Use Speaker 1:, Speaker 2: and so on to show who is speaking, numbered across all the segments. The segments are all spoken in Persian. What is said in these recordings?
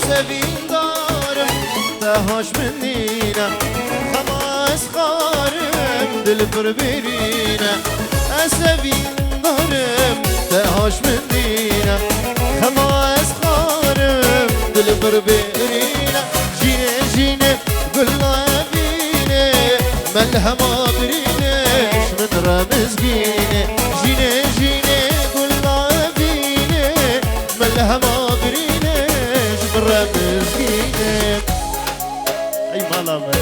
Speaker 1: دارم تهاش منينا خماس خارم دل بربرينا أسفين دارم تهاش منينا خماس خارم دل بربرينا جينا جينا قلنا بينا ملهما بريناش من رمزقينا جينا جينا قلنا بينا ملهما بريناش من رمزقينا أي ملامة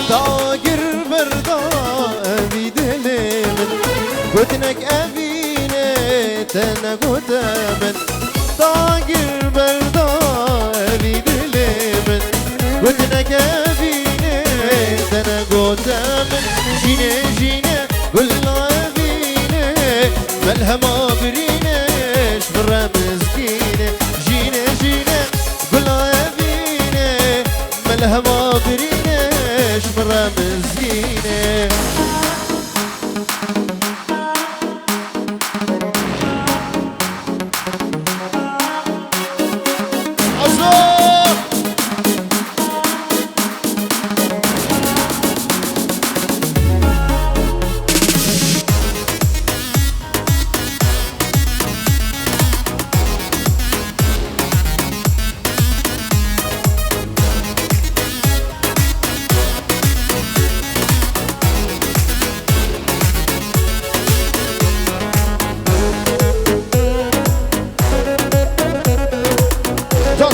Speaker 1: داگر بردا أبي دلمن قدنك أبيني تنقود من داگر بردا أبي دلمن قدنك أبيني تنقود من جينا جينا قلنا أبيني ملهما بريناش بالرمزقيني جينا جينا قلنا أبيني ملهما بريناش مرمزقيني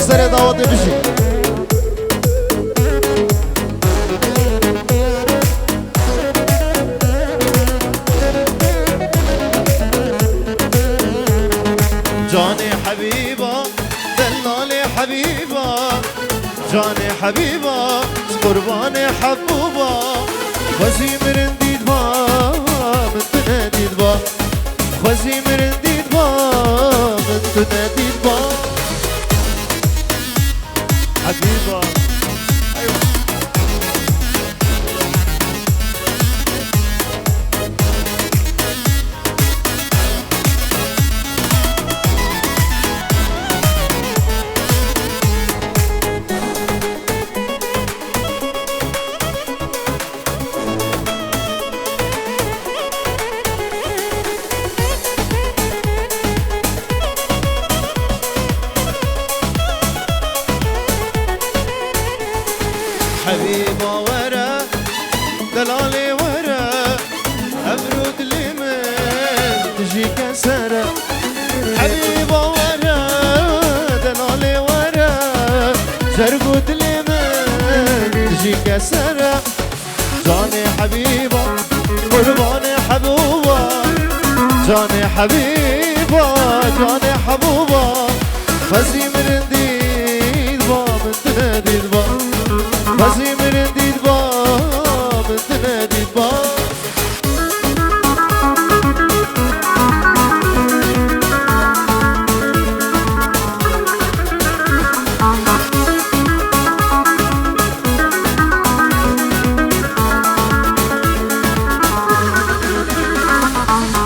Speaker 1: سر دعوت بشی جان حبیبا دلال حبیبا جان حبیبا قربان حبوبا خوزی مرندید با من تو ندید با خوزی مرندید با من تو ندید با حبيبة أيوة حبيبة ورا دلالي ورا أبرد لمن تجي كسرة حبيبة ورا دلالي ورا زرقود لمن تجي كسرة جاني حبيبة قرباني حبوبة جاني حبيبة جاني حبوبة فزي من